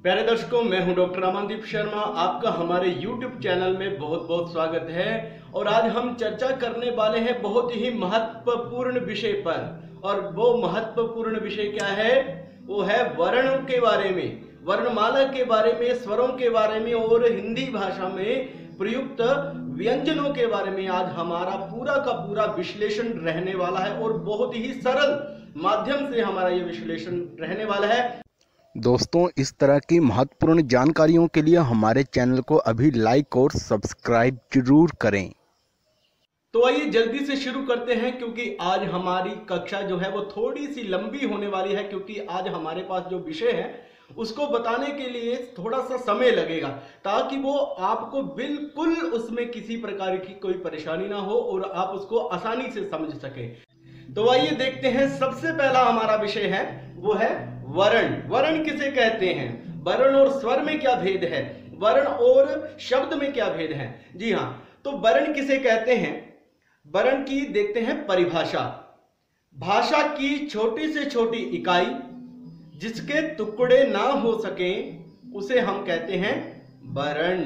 प्यारे दर्शकों, मैं हूं डॉक्टर अमनदीप शर्मा। आपका हमारे YouTube चैनल में बहुत बहुत स्वागत है। और आज हम चर्चा करने वाले हैं बहुत ही महत्वपूर्ण विषय पर। और वो महत्वपूर्ण विषय क्या है? वो है वर्णों के बारे में, वर्णमाला के बारे में, स्वरों के बारे में और हिंदी भाषा में प्रयुक्त व्यंजनों के बारे में आज हमारा पूरा का पूरा विश्लेषण रहने वाला है। और बहुत ही सरल माध्यम से हमारा ये विश्लेषण रहने वाला है। दोस्तों, इस तरह की महत्वपूर्ण जानकारियों के लिए हमारे चैनल को अभी लाइक और सब्सक्राइब जरूर करें। तो आइए जल्दी से शुरू करते हैं, क्योंकि आज हमारी कक्षा जो है वो थोड़ी सी लंबी होने वाली है, क्योंकि आज हमारे पास जो विषय है उसको बताने के लिए थोड़ा सा समय लगेगा, ताकि वो आपको बिल्कुल उसमें किसी प्रकार की कोई परेशानी ना हो और आप उसको आसानी से समझ सके। तो आइए देखते हैं। सबसे पहला हमारा विषय है वो है वर्ण। वर्ण किसे कहते हैं? वर्ण और स्वर में क्या भेद है? वर्ण और शब्द में क्या भेद है? जी हाँ, तो वर्ण किसे कहते हैं? वर्ण की देखते हैं परिभाषा। भाषा की छोटी से छोटी इकाई जिसके टुकड़े ना हो सके उसे हम कहते हैं वर्ण।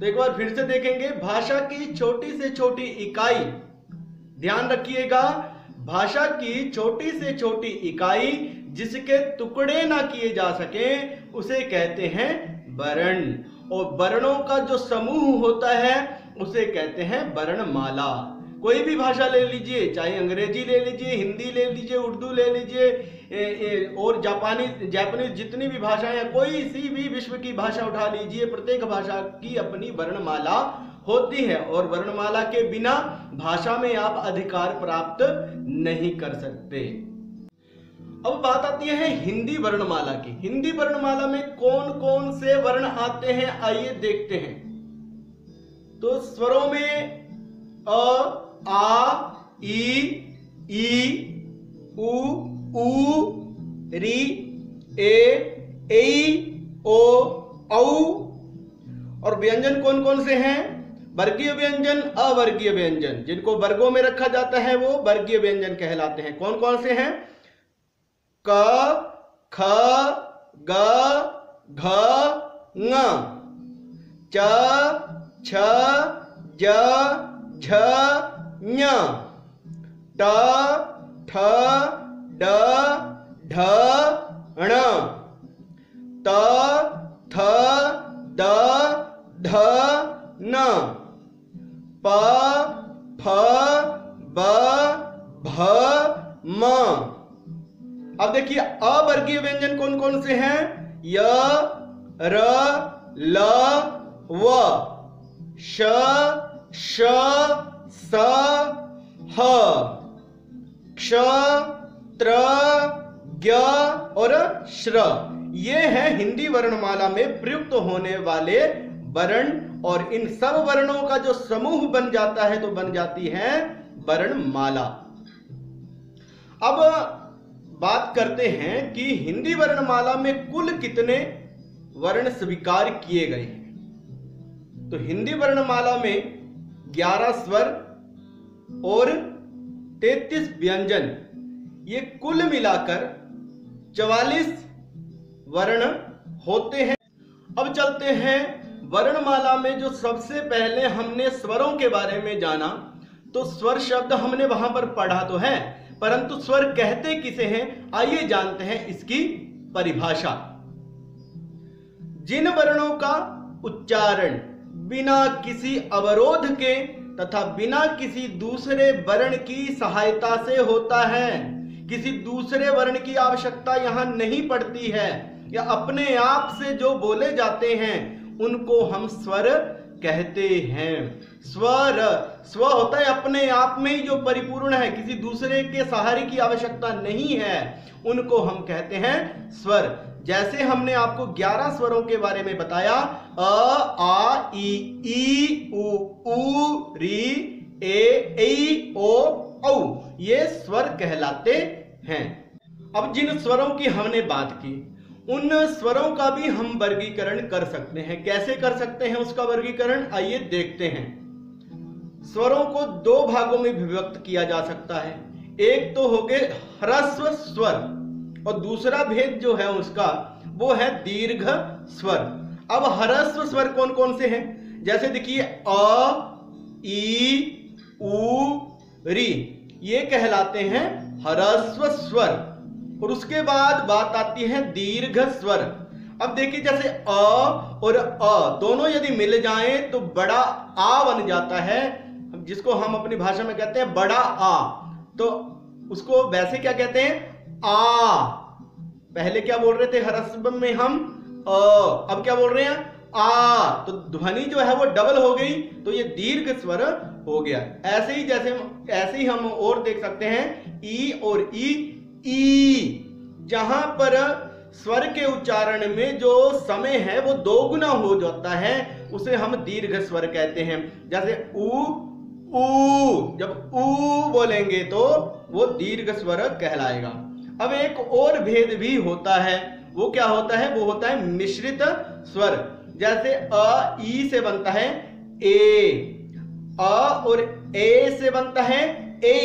तो एक बार फिर से देखेंगे। भाषा की छोटी से छोटी इकाई, ध्यान रखिएगा, भाषा की छोटी से छोटी इकाई जिसके टुकड़े ना किए जा सके उसे कहते हैं वर्ण। और वर्णों का जो समूह होता है उसे कहते हैं वर्णमाला। कोई भी भाषा ले लीजिए, चाहे अंग्रेजी ले लीजिए, हिंदी ले लीजिए, उर्दू ले लीजिए और जापानीज जितनी भी भाषाएं हैं, कोई सी भी विश्व की भाषा उठा लीजिए, प्रत्येक भाषा की अपनी वर्णमाला होती है। और वर्णमाला के बिना भाषा में आप अधिकार प्राप्त नहीं कर सकते। अब बात आती है हिंदी वर्णमाला की। हिंदी वर्णमाला में कौन कौन से वर्ण आते हैं, आइए देखते हैं। तो स्वरों में अ, आ, ई, उ, री, ए, ओ, औ। और व्यंजन कौन कौन से हैं? वर्गीय व्यंजन, अवर्गीय व्यंजन। जिनको वर्गों में रखा जाता है वो वर्गीय व्यंजन कहलाते हैं। कौन कौन से हैं? क, ख, ग, घ, ङ, च, छ, ज, झ, ञ, ट, ठ, ड, ढ, ण, त, थ, द, ध, न, प, फ, ब, भ, म। अब देखिए अवर्गीय व्यंजन कौन कौन से हैं? य, र, ल, व, श, श, स, ह, क्ष, त्र, ज्ञ और श्र। ये है हिंदी वर्णमाला में प्रयुक्त होने वाले वर्ण। और इन सब वर्णों का जो समूह बन जाता है तो बन जाती है वर्णमाला। अब बात करते हैं कि हिंदी वर्णमाला में कुल कितने वर्ण स्वीकार किए गए हैं। तो हिंदी वर्णमाला में 11 स्वर और 33 व्यंजन, ये कुल मिलाकर 44 वर्ण होते हैं। अब चलते हैं वर्णमाला में जो सबसे पहले हमने स्वरों के बारे में जाना। तो स्वर शब्द हमने वहां पर पढ़ा तो है, परंतु स्वर कहते किसे हैं, आइए जानते हैं इसकी परिभाषा। जिन वर्णों का उच्चारण बिना किसी अवरोध के तथा बिना किसी दूसरे वर्ण की सहायता से होता है, किसी दूसरे वर्ण की आवश्यकता यहां नहीं पड़ती है, या अपने आप से जो बोले जाते हैं उनको हम स्वर कहते हैं। स्वर, स्व होता है अपने आप में ही जो परिपूर्ण है, किसी दूसरे के सहारे की आवश्यकता नहीं है, उनको हम कहते हैं स्वर। जैसे हमने आपको 11 स्वरों के बारे में बताया, अ, आ, ई, उ, री, ए, ओ, औ, ये स्वर कहलाते हैं। अब जिन स्वरों की हमने बात की, उन स्वरों का भी हम वर्गीकरण कर सकते हैं। कैसे कर सकते हैं उसका वर्गीकरण, आइए देखते हैं। स्वरों को दो भागों में विभक्त किया जा सकता है। एक तो हो गए ह्रस्व स्वर और दूसरा भेद जो है उसका वो है दीर्घ स्वर। अब ह्रस्व स्वर कौन कौन से हैं? जैसे देखिए अ, ई, उ, री, ये कहलाते हैं ह्रस्व स्वर। और उसके बाद बात आती है दीर्घ स्वर। अब देखिए जैसे अ और अ दोनों यदि मिल जाएं तो बड़ा आ बन जाता है, जिसको हम अपनी भाषा में कहते हैं बड़ा आ। तो उसको वैसे क्या कहते हैं? आ। पहले क्या बोल रहे थे ह्रस्व में हम? अ। अब क्या बोल रहे हैं? आ। तो ध्वनि जो है वो डबल हो गई, तो ये दीर्घ स्वर हो गया। ऐसे ही हम और देख सकते हैं ई और ई। जहां पर स्वर के उच्चारण में जो समय है वो दोगुना हो जाता है, उसे हम दीर्घ स्वर कहते हैं। जैसे उ, जब उ बोलेंगे तो वो दीर्घ स्वर कहलाएगा। अब एक और भेद भी होता है, वो क्या होता है? वो होता है मिश्रित स्वर। जैसे अ, ई से बनता है ए, अ और ए से बनता है ए,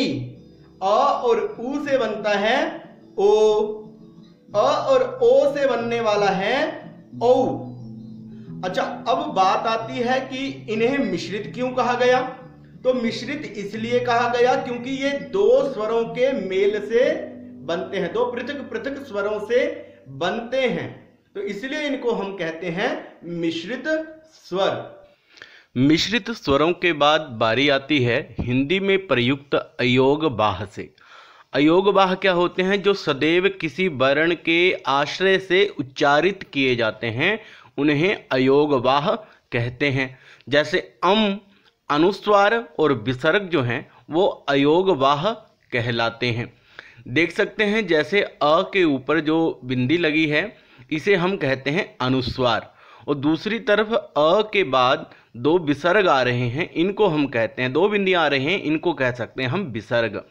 अ और उ से बनता है ओ, अ और ओ से बनने वाला है ओ। अच्छा, अब बात आती है कि इन्हें मिश्रित क्यों कहा गया? तो मिश्रित इसलिए कहा गया क्योंकि ये दो स्वरों के मेल से बनते हैं, दो पृथक पृथक स्वरों से बनते हैं, तो इसलिए इनको हम कहते हैं मिश्रित स्वर। मिश्रित स्वरों के बाद बारी आती है हिंदी में प्रयुक्त अयोगवाह से। अयोगवाह क्या होते हैं? जो सदैव किसी वर्ण के आश्रय से उच्चारित किए जाते हैं, उन्हें अयोगवाह कहते हैं। जैसे अनुस्वार और विसर्ग जो हैं वो अयोगवाह कहलाते हैं। देख सकते हैं जैसे अ के ऊपर जो बिंदी लगी है इसे हम कहते हैं अनुस्वार, और दूसरी तरफ अ के बाद दो विसर्ग आ रहे हैं, इनको हम कहते हैं, दो बिंदियां आ रहे हैं, इनको कह सकते हैं हम विसर्ग।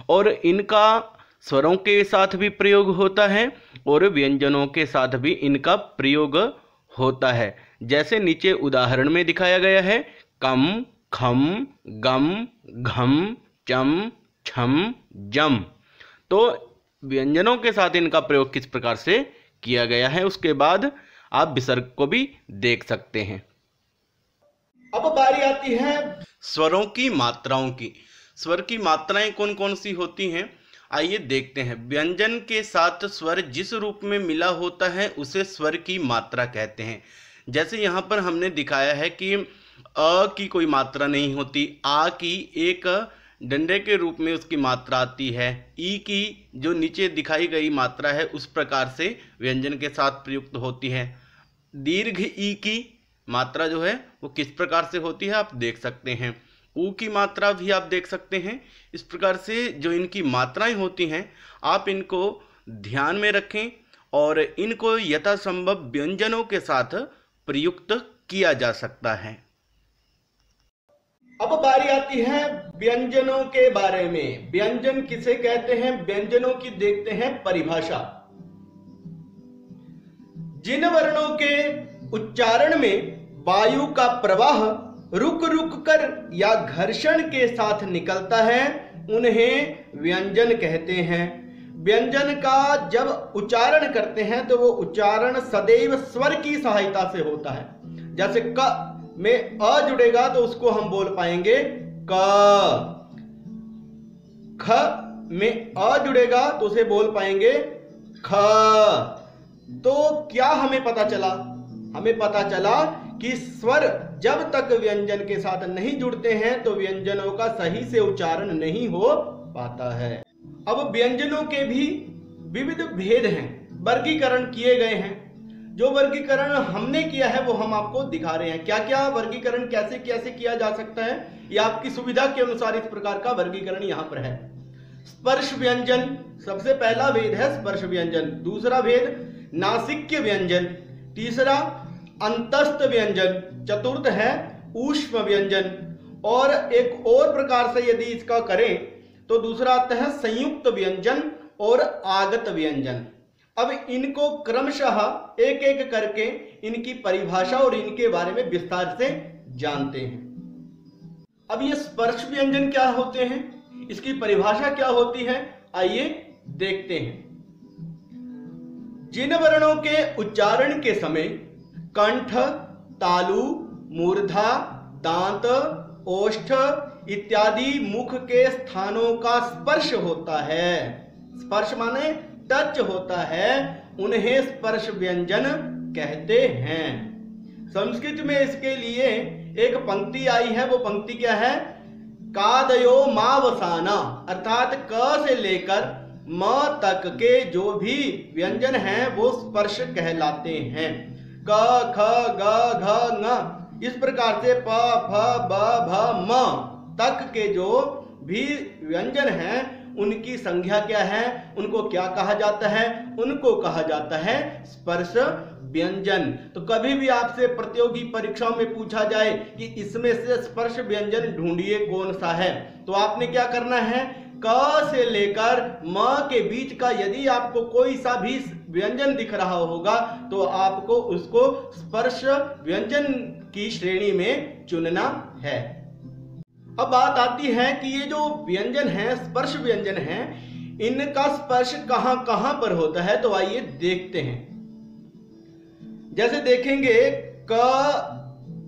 और इनका स्वरों के साथ भी प्रयोग होता है और व्यंजनों के साथ भी इनका प्रयोग होता है। जैसे नीचे उदाहरण में दिखाया गया है, कम, खम, गम, घम, चम, छम, जम। तो व्यंजनों के साथ इनका प्रयोग किस प्रकार से किया गया है, उसके बाद आप विसर्ग को भी देख सकते हैं। अब बारी आती है स्वरों की मात्राओं की। स्वर की मात्राएं कौन कौन सी होती हैं, आइए देखते हैं। व्यंजन के साथ स्वर जिस रूप में मिला होता है उसे स्वर की मात्रा कहते हैं। जैसे यहाँ पर हमने दिखाया है कि अ की कोई मात्रा नहीं होती, आ की एक डंडे के रूप में उसकी मात्रा आती है, ई की जो नीचे दिखाई गई मात्रा है उस प्रकार से व्यंजन के साथ प्रयुक्त होती है। दीर्घ ई की मात्रा जो है वो किस प्रकार से होती है आप देख सकते हैं। ऊ की मात्रा भी आप देख सकते हैं। इस प्रकार से जो इनकी मात्राएं होती हैं आप इनको ध्यान में रखें और इनको यथासंभव व्यंजनों के साथ प्रयुक्त किया जा सकता है। अब बारी आती है व्यंजनों के बारे में। व्यंजन किसे कहते हैं? व्यंजनों की देखते हैं परिभाषा। जिन वर्णों के उच्चारण में वायु का प्रवाह रुक रुक कर या घर्षण के साथ निकलता है उन्हें व्यंजन कहते हैं। व्यंजन का जब उच्चारण करते हैं तो वो उच्चारण सदैव स्वर की सहायता से होता है। जैसे क में अ जुड़ेगा तो उसको हम बोल पाएंगे क, ख में अ जुड़ेगा तो उसे बोल पाएंगे ख। तो क्या हमें पता चला? हमें पता चला कि स्वर जब तक व्यंजन के साथ नहीं जुड़ते हैं तो व्यंजनों का सही से उच्चारण नहीं हो पाता है। अब व्यंजनों के भी विविध भेद हैं, वर्गीकरण किए गए हैं। जो वर्गीकरण हमने किया है वो हम आपको दिखा रहे हैं। क्या क्या वर्गीकरण कैसे कैसे किया जा सकता है, ये आपकी सुविधा के अनुसार इस प्रकार का वर्गीकरण यहाँ पर है। स्पर्श व्यंजन, सबसे पहला भेद है स्पर्श व्यंजन। दूसरा भेद नासिक्य व्यंजन। तीसरा अंतस्थ व्यंजन। चतुर्थ है ऊष्म व्यंजन। और एक और प्रकार से यदि इसका करें तो दूसरा आता है संयुक्त व्यंजन और आगत व्यंजन। अब इनको क्रमशः एक एक करके इनकी परिभाषा और इनके बारे में विस्तार से जानते हैं। अब ये स्पर्श व्यंजन क्या होते हैं, इसकी परिभाषा क्या होती है, आइए देखते हैं। जिन वर्णों के उच्चारण के समय कंठ, तालु, मूर्धा, दांत, ओष्ठ इत्यादि मुख के स्थानों का स्पर्श होता है, स्पर्श माने टच होता है, उन्हें स्पर्श व्यंजन कहते हैं। संस्कृत में इसके लिए एक पंक्ति आई है, वो पंक्ति क्या है? कादयो मावसाना, अर्थात क से लेकर म तक के जो भी व्यंजन हैं वो स्पर्श कहलाते हैं। क, ख, ग, घ, ङ, इस प्रकार से प, फ, ब, भ, म तक के जो भी व्यंजन हैं उनकी संज्ञा क्या है, उनको क्या कहा जाता है? उनको कहा जाता है स्पर्श व्यंजन। तो कभी भी आपसे प्रतियोगी परीक्षाओं में पूछा जाए कि इसमें से स्पर्श व्यंजन ढूंढिए कौन सा है, तो आपने क्या करना है? क से लेकर म के बीच का यदि आपको कोई सा भी व्यंजन दिख रहा होगा तो आपको उसको स्पर्श व्यंजन की श्रेणी में चुनना है। अब बात आती है कि ये जो व्यंजन है, स्पर्श व्यंजन है, इनका स्पर्श कहां कहां पर होता है, तो आइए देखते हैं। जैसे देखेंगे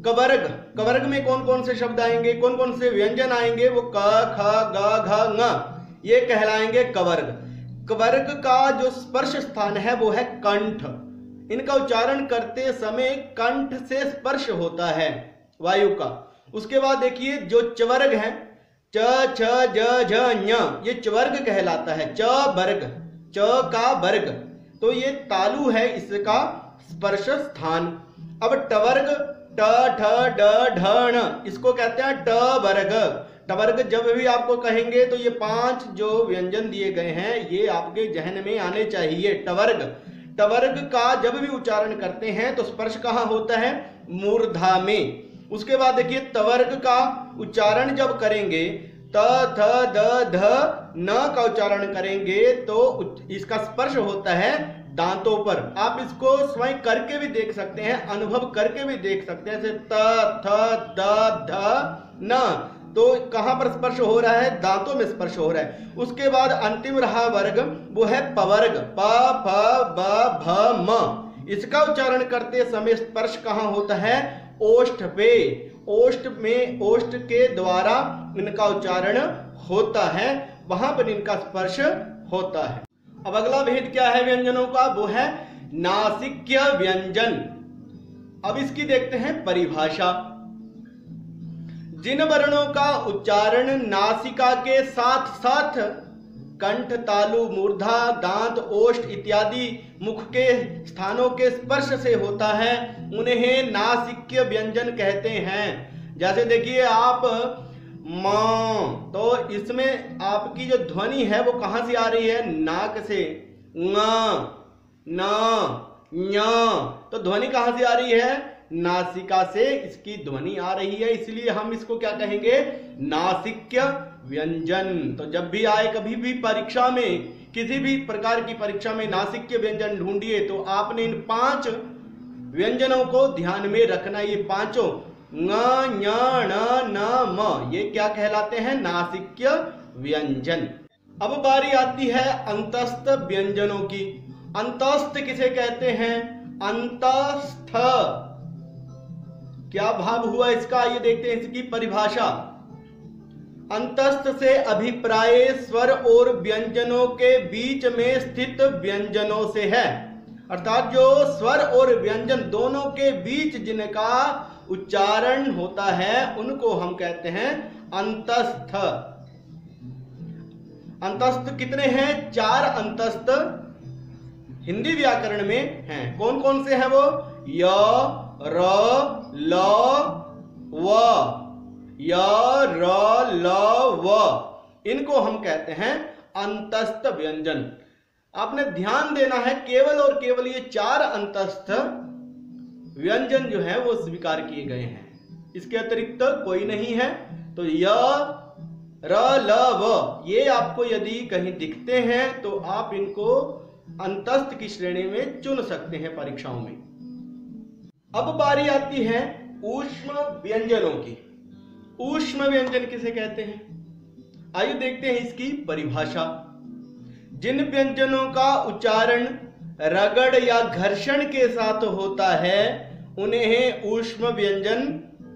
कवर्ग, कवर्ग में कौन कौन से शब्द आएंगे, कौन कौन से व्यंजन आएंगे? वो क, ख, ग, घ, ङ, ये कहलाएंगे कवर्ग। कवर्ग का जो स्पर्श स्थान है वो है कंठ। इनका उच्चारण करते समय कंठ से स्पर्श होता है वायु का। उसके बाद देखिए जो चवर्ग है, च, छ, ज, झ, ञ, ये चवर्ग कहलाता है। च वर्ग, च का वर्ग, तो ये तालु है इसका स्पर्श स्थान। अब टवर्ग, ट, ठ, ड, ढ, ण, इसको कहते हैं टवर्ग। टवर्ग जब भी आपको कहेंगे तो ये 5 जो व्यंजन दिए गए हैं ये आपके जहन में आने चाहिए। टवर्ग, टवर्ग का जब भी उच्चारण करते हैं तो स्पर्श कहाँ होता है? मूर्धा में। उसके बाद देखिए तवर्ग का उच्चारण जब करेंगे, त, थ, द, ध, न का उच्चारण करेंगे तो इसका स्पर्श होता है दांतों पर। आप इसको स्वयं करके भी देख सकते हैं, अनुभव करके भी देख सकते हैं। जैसे त, थ, द, ध, न, तो कहां पर स्पर्श हो रहा है? दांतों में स्पर्श हो रहा है। उसके बाद अंतिम रहा वर्ग, वो है पवर्ग, प, फ, ब, भ, म। इसका उच्चारण करते समय स्पर्श कहां होता है? ओष्ठ पे। ओष्ठ में, ओष्ठ के द्वारा इनका उच्चारण होता है, वहां पर इनका स्पर्श होता है। अब अगला भेद क्या है व्यंजनों का? वो है नासिक्य व्यंजन। अब इसकी देखते हैं परिभाषा। जिन वर्णों का उच्चारण नासिका के साथ साथ कंठ, तालु, मूर्धा, दांत, ओष्ठ इत्यादि मुख के स्थानों के स्पर्श से होता है उन्हें नासिक्य व्यंजन कहते हैं। जैसे देखिए आप म, तो इसमें आपकी जो ध्वनि है वो कहां से आ रही है? नाक से। ङ, न, ञ, तो ध्वनि कहां से आ रही है? नासिका से इसकी ध्वनि आ रही है, इसलिए हम इसको क्या कहेंगे? नासिक्य व्यंजन। तो जब भी आए कभी भी परीक्षा में, किसी भी प्रकार की परीक्षा में नासिक्य व्यंजन ढूंढिए तो आपने इन 5 व्यंजनों को ध्यान में रखना। ये पांचों ङ, ञ, ण, न, म, ये क्या कहलाते हैं? नासिक्य व्यंजन। अब बारी आती है अंतस्थ व्यंजनों की। अंतस्थ किसे कहते हैं? अंतस्थ, क्या भाव हुआ इसका? ये देखते हैं इसकी परिभाषा। अंतस्थ से अभिप्राय स्वर और व्यंजनों के बीच में स्थित व्यंजनों से है, अर्थात जो स्वर और व्यंजन दोनों के बीच जिनका उच्चारण होता है उनको हम कहते हैं अंतस्थ। अंतस्थ कितने हैं? 4 अंतस्थ हिंदी व्याकरण में हैं। कौन कौन से हैं वो? य, र, ल, व, य, र, ल, व, इनको हम कहते हैं अंतस्थ व्यंजन। आपने ध्यान देना है, केवल और केवल ये 4 अंतस्थ व्यंजन जो है वो स्वीकार किए गए हैं, इसके अतिरिक्त कोई नहीं है। तो य, र, ल, व ये आपको यदि कहीं दिखते हैं तो आप इनको अंतस्थ की श्रेणी में चुन सकते हैं परीक्षाओं में। अब बारी आती है ऊष्म व्यंजनों की। ऊष्म व्यंजन किसे कहते हैं? आइए देखते हैं इसकी परिभाषा। जिन व्यंजनों का उच्चारण रगड़ या घर्षण के साथ होता है उन्हें ऊष्म व्यंजन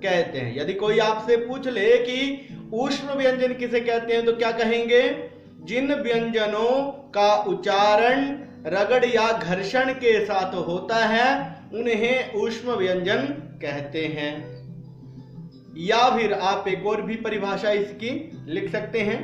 कहते हैं। यदि कोई आपसे पूछ ले कि ऊष्म व्यंजन किसे कहते हैं तो क्या कहेंगे? जिन व्यंजनों का उच्चारण रगड़ या घर्षण के साथ होता है उन्हें ऊष्म व्यंजन कहते हैं। या फिर आप एक और भी परिभाषा इसकी लिख सकते हैं,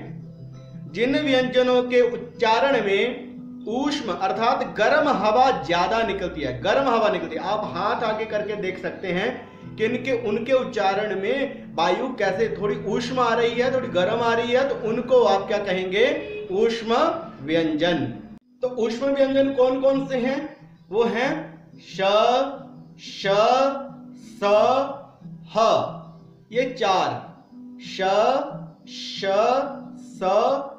जिन व्यंजनों के उच्चारण में ऊष्म अर्थात गर्म हवा ज्यादा निकलती है, गर्म हवा निकलती है। आप हाथ आगे करके देख सकते हैं कि उनके उच्चारण में वायु कैसे थोड़ी ऊष्म आ रही है, थोड़ी गर्म आ रही है, तो उनको आप क्या कहेंगे? ऊष्म व्यंजन। तो ऊष्म व्यंजन कौन कौन से हैं? वो हैं श, श, स, ह। ये चार, श, श, स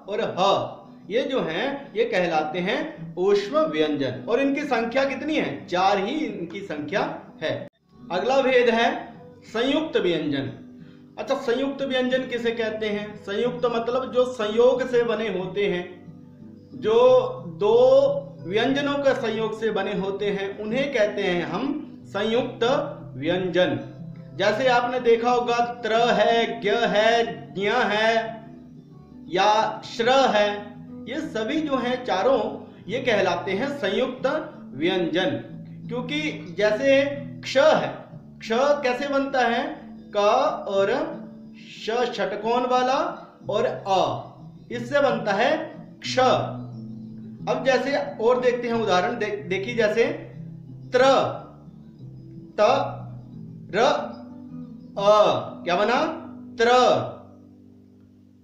और ह, ये जो हैं ये कहलाते हैं ऊष्म व्यंजन। और इनकी संख्या कितनी है? 4 ही इनकी संख्या है। अगला भेद है संयुक्त व्यंजन। अच्छा, संयुक्त व्यंजन किसे कहते हैं? संयुक्त मतलब जो संयोग से बने होते हैं, जो दो व्यंजनों के संयोग से बने होते हैं उन्हें कहते हैं हम संयुक्त व्यंजन। जैसे आपने देखा होगा त्र है, ज्ञ है, ज्ञ है या श्र है, ये सभी जो हैं चारों ये कहलाते हैं संयुक्त व्यंजन। क्योंकि जैसे क्ष है, क्ष कैसे बनता है? क और श षटकोण वाला और अ, इससे बनता है क्ष। अब जैसे और देखते हैं उदाहरण, देखिए जैसे त्र, त, र, अ, क्या बना? त्र।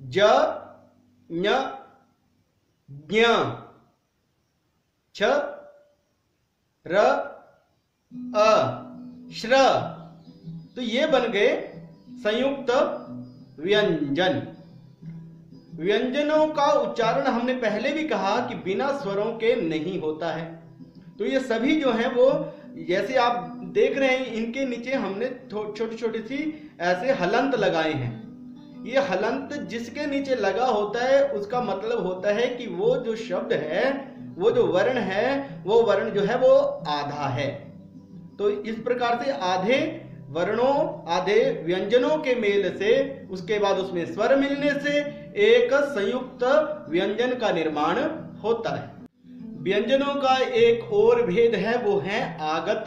ज, ञ, ज्ञ, छ, र, अ, श्र। तो ये बन गए संयुक्त व्यंजन। व्यंजनों का उच्चारण हमने पहले भी कहा कि बिना स्वरों के नहीं होता है। तो ये सभी जो हैं वो जैसे आप देख रहे हैं इनके नीचे हमने छोटी छोटी सी ऐसे हलंत लगाए हैं। ये हलंत जिसके नीचे लगा होता है उसका मतलब होता है कि वो जो शब्द है, वो जो वर्ण है, वो वर्ण जो है वो आधा है। तो इस प्रकार से आधे वर्णों, आधे व्यंजनों के मेल से, उसके बाद उसमें स्वर मिलने से एक संयुक्त व्यंजन का निर्माण होता है। व्यंजनों का एक और भेद है, वो है आगत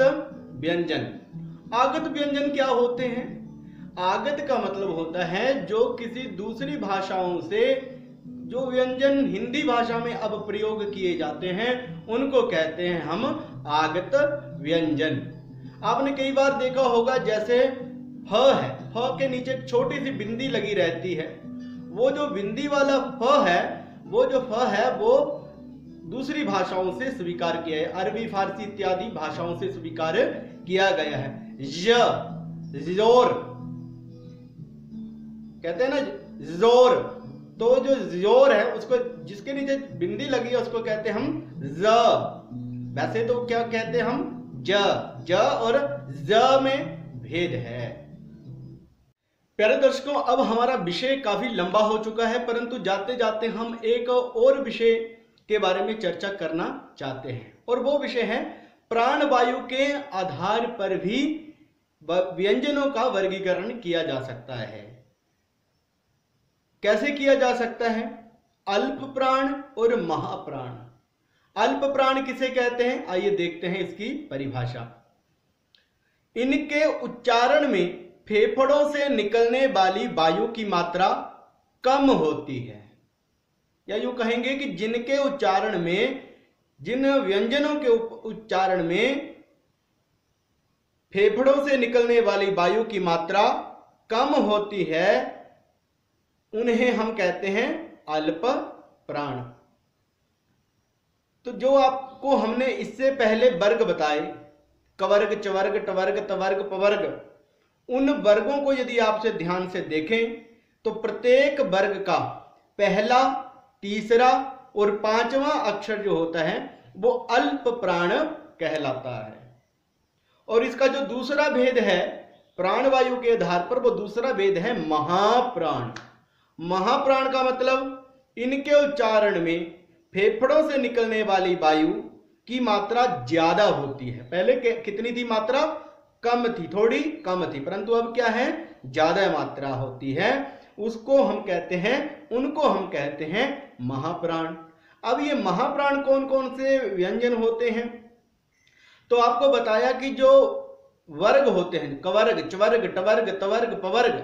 व्यंजन। आगत व्यंजन क्या होते हैं? आगत का मतलब होता है जो किसी दूसरी भाषाओं से जो व्यंजन हिंदी भाषा में अब प्रयोग किए जाते हैं उनको कहते हैं हम आगत व्यंजन। आपने कई बार देखा होगा जैसे ह है, ह के नीचे एक छोटी सी बिंदी लगी रहती है। वो जो बिंदी वाला फ है, वो जो फ है वो दूसरी भाषाओं से स्वीकार किया है, अरबी, फारसी इत्यादि भाषाओं से स्वीकार किया गया है। जोर कहते हैं ना, जोर। तो जो जोर है उसको जिसके नीचे बिंदी लगी है उसको कहते हैं हम ज। वैसे तो क्या कहते हैं हम? ज। ज और ज में भेद है। प्यारे दर्शकों, अब हमारा विषय काफी लंबा हो चुका है, परंतु जाते जाते हम एक और विषय के बारे में चर्चा करना चाहते हैं, और वो विषय है प्राणवायु के आधार पर भी व्यंजनों का वर्गीकरण किया जा सकता है। कैसे किया जा सकता है? अल्प प्राण और महाप्राण। अल्प प्राण किसे कहते हैं? आइए देखते हैं इसकी परिभाषा। इनके उच्चारण में फेफड़ों से निकलने वाली वायु की मात्रा कम होती है, या यूं कहेंगे कि जिनके उच्चारण में, जिन व्यंजनों के उच्चारण में फेफड़ों से निकलने वाली वायु की मात्रा कम होती है उन्हें हम कहते हैं अल्प प्राण। तो जो आपको हमने इससे पहले वर्ग बताए, कवर्ग, चवर्ग, टवर्ग, तवर्ग, पवर्ग, उन वर्गों को यदि आपसे ध्यान से देखें तो प्रत्येक वर्ग का पहला, तीसरा और पांचवा अक्षर जो होता है वो अल्प प्राण कहलाता है। और इसका जो दूसरा भेद है प्राणवायु के आधार पर, वो दूसरा भेद है महाप्राण। महाप्राण का मतलब इनके उच्चारण में फेफड़ों से निकलने वाली वायु की मात्रा ज्यादा होती है। पहले कितनी थी मात्रा? कम थी, थोड़ी कम थी, परंतु अब क्या है? ज्यादा मात्रा होती है। उनको हम कहते हैं महाप्राण। अब ये महाप्राण कौन कौन से व्यंजन होते हैं? तो आपको बताया कि जो वर्ग होते हैं, कवर्ग, चवर्ग, टवर्ग, तवर्ग, पवर्ग,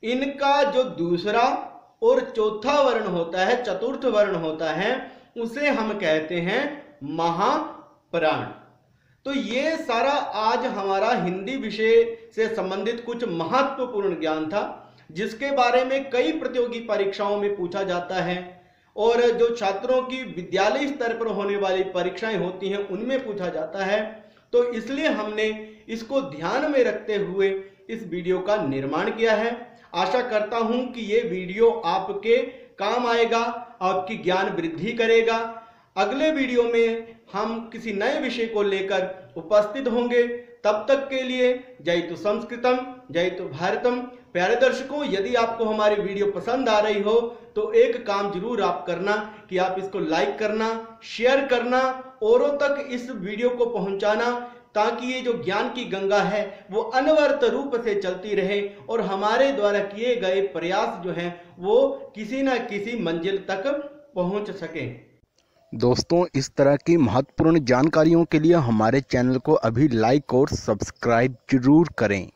इनका जो दूसरा और चौथा वर्ण होता है, चतुर्थ वर्ण होता है, उसे हम कहते हैं महाप्राण। तो ये सारा आज हमारा हिंदी विषय से संबंधित कुछ महत्वपूर्ण ज्ञान था, जिसके बारे में कई प्रतियोगी परीक्षाओं में पूछा जाता है और जो छात्रों की विद्यालय स्तर पर होने वाली परीक्षाएं होती हैं उनमें पूछा जाता है। तो इसलिए हमने इसको ध्यान में रखते हुए इस वीडियो का निर्माण किया है। आशा करता हूं कि ये वीडियो आपके काम आएगा, आपकी ज्ञान वृद्धि करेगा। अगले वीडियो में हम किसी नए विषय को लेकर उपस्थित होंगे। तब तक के लिए जयतु संस्कृतम, जयतु भारतम। प्यारे दर्शकों, यदि आपको हमारी वीडियो पसंद आ रही हो तो एक काम जरूर आप करना कि आप इसको लाइक करना, शेयर करना, औरों तक इस वीडियो को पहुंचाना, ताकि ये जो ज्ञान की गंगा है वो अनवरत रूप से चलती रहे और हमारे द्वारा किए गए प्रयास जो हैं वो किसी न किसी मंजिल तक पहुंच सके। दोस्तों, इस तरह की महत्वपूर्ण जानकारियों के लिए हमारे चैनल को अभी लाइक और सब्सक्राइब जरूर करें।